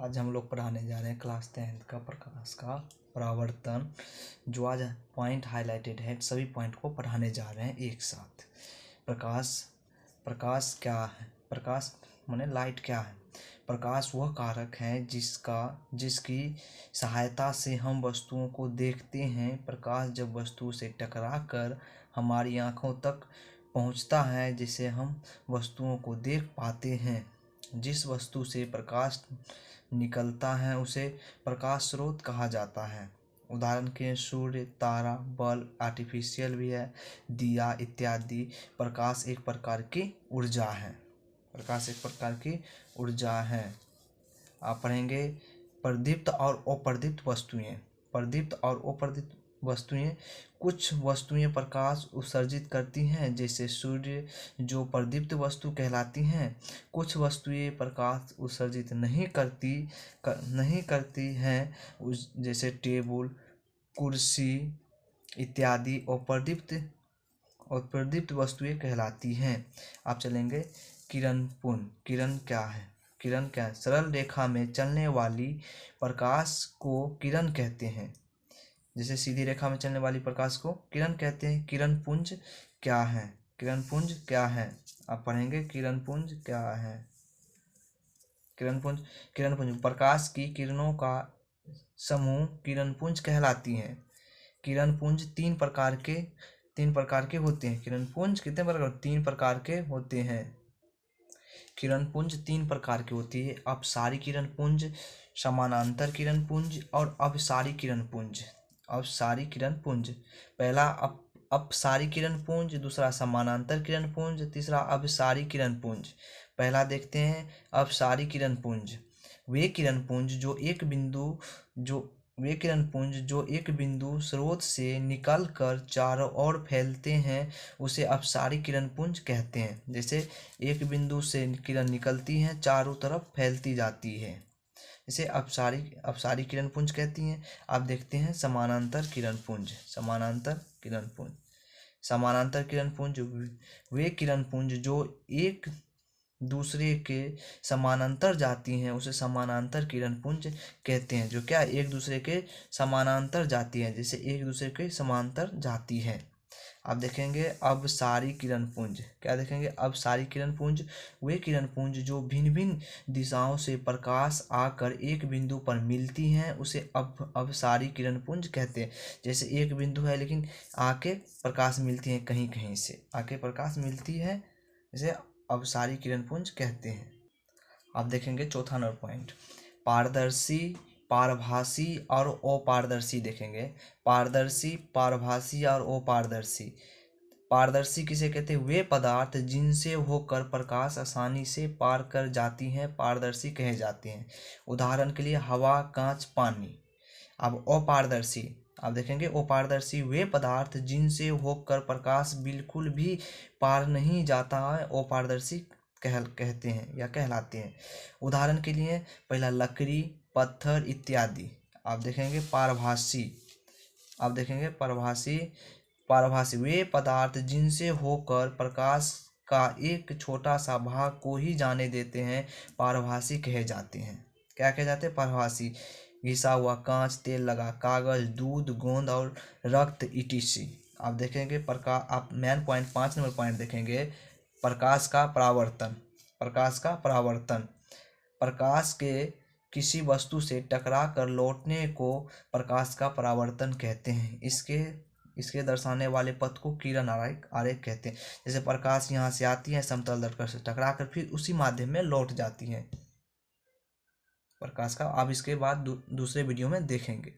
आज हम लोग पढ़ाने जा रहे हैं क्लास 10th का प्रकाश का परावर्तन। जो आज पॉइंट हाईलाइटेड है सभी पॉइंट को पढ़ाने जा रहे हैं एक साथ। प्रकाश क्या है? प्रकाश माने लाइट क्या है? प्रकाश वह कारक है जिसकी सहायता से हम वस्तुओं को देखते हैं। प्रकाश जब वस्तु से टकरा कर हमारी आँखों तक पहुँचता है जिससे हम वस्तुओं को देख पाते हैं। जिस वस्तु से प्रकाश निकलता है उसे प्रकाश स्रोत कहा जाता है। उदाहरण के सूर्य, तारा, बल्ब, आर्टिफिशियल भी है, दिया इत्यादि। प्रकाश एक प्रकार की ऊर्जा है। प्रकाश एक प्रकार की ऊर्जा है। आप पढ़ेंगे प्रदीप्त और अप्रदीप्त वस्तुएं। प्रदीप्त और अप्रदीप्त वस्तुएं, कुछ वस्तुएं प्रकाश उत्सर्जित करती हैं जैसे सूर्य जो प्रदीप्त वस्तु कहलाती हैं। कुछ वस्तुएं प्रकाश उत्सर्जित नहीं करती हैं जैसे टेबल, कुर्सी इत्यादि अप्रदीप्त वस्तुएं कहलाती हैं। आप चलेंगे किरण पुंज। किरण क्या है? किरण क्या है? सरल रेखा में चलने वाली प्रकाश को किरण कहते हैं। जैसे सीधी रेखा में चलने वाली प्रकाश को किरण कहते हैं। किरण पुंज क्या है? किरण पुंज क्या है? आप पढ़ेंगे किरण पुंज क्या है। किरण पुंज प्रकाश की किरणों का समूह किरण पुंज कहलाती हैं। किरण पुंज तीन प्रकार के होते हैं। किरण पुंज कितने प्रकार? तीन प्रकार के होते हैं। किरण पुंज तीन प्रकार की होती है। अपसारी किरण पुंज, समानांतर किरण पुंज और अभिसारी किरण पुंज। अपसारी किरण पुंज, पहला अपसारी किरण पुंज, दूसरा समानांतर किरण पुंज, तीसरा अभिसारी किरण पुंज। पहला देखते हैं अपसारी किरण पुंज। वे किरण पुंज जो एक बिंदु स्रोत से निकलकर चारों ओर फैलते हैं उसे अपसारी किरण पुंज कहते हैं। जैसे एक बिंदु से किरण निकलती है चारों तरफ फैलती जाती है, इसे अपसारी किरण पुंज कहती हैं। आप देखते हैं समानांतर किरण पुंज। समानांतर किरण पुंज वे किरण पुंज जो एक दूसरे के समानांतर जाती हैं उसे समानांतर किरण पुंज कहते हैं। जो क्या एक दूसरे के समानांतर जाती हैं, जैसे एक दूसरे के समांतर जाती है। अब देखेंगे अपसारी किरण पुंज। क्या देखेंगे? अपसारी किरण पुंज वे किरण पुंज जो भिन्न भिन्न दिशाओं से प्रकाश आकर एक बिंदु पर मिलती हैं उसे अपसारी किरण पुंज कहते हैं। जैसे एक बिंदु है लेकिन आके प्रकाश मिलती है, कहीं कहीं से आके प्रकाश मिलती है, इसे अपसारी किरण पुंज कहते हैं। अब देखेंगे चौथा नंबर पॉइंट, पारदर्शी, पारभासी और अपारदर्शी देखेंगे। पारदर्शी, पारभासी और अपारदर्शी। पारदर्शी किसे कहते हैं? वे पदार्थ जिनसे होकर प्रकाश आसानी से पार कर जाती हैं पारदर्शी कहे जाते हैं। उदाहरण के लिए हवा, कांच, पानी। अब अपारदर्शी, आप देखेंगे अपारदर्शी वे पदार्थ जिनसे होकर प्रकाश बिल्कुल भी पार नहीं जाता है अपारदर्शी कहते हैं या कहलाते हैं। उदाहरण के लिए पहला लकड़ी, पत्थर इत्यादि। आप देखेंगे पारभासी। आप देखेंगे पारभासी वे पदार्थ जिनसे होकर प्रकाश का एक छोटा सा भाग को ही जाने देते हैं पारभासी कहे जाते हैं। क्या कहे जाते हैं? पारभासी। घिसा हुआ कांच, तेल लगा कागज, दूध, गोंद और रक्त etc। आप देखेंगे आप मेन पॉइंट 5 नंबर पॉइंट देखेंगे, प्रकाश का परावर्तन। प्रकाश का परावर्तन, प्रकाश के किसी वस्तु से टकरा कर लौटने को प्रकाश का परावर्तन कहते हैं। इसके दर्शाने वाले पथ को किरण आरेख कहते हैं। जैसे प्रकाश यहाँ से आती है, समतल दर्पण से टकरा कर फिर उसी माध्यम में लौट जाती है प्रकाश का। आप इसके बाद दूसरे वीडियो में देखेंगे।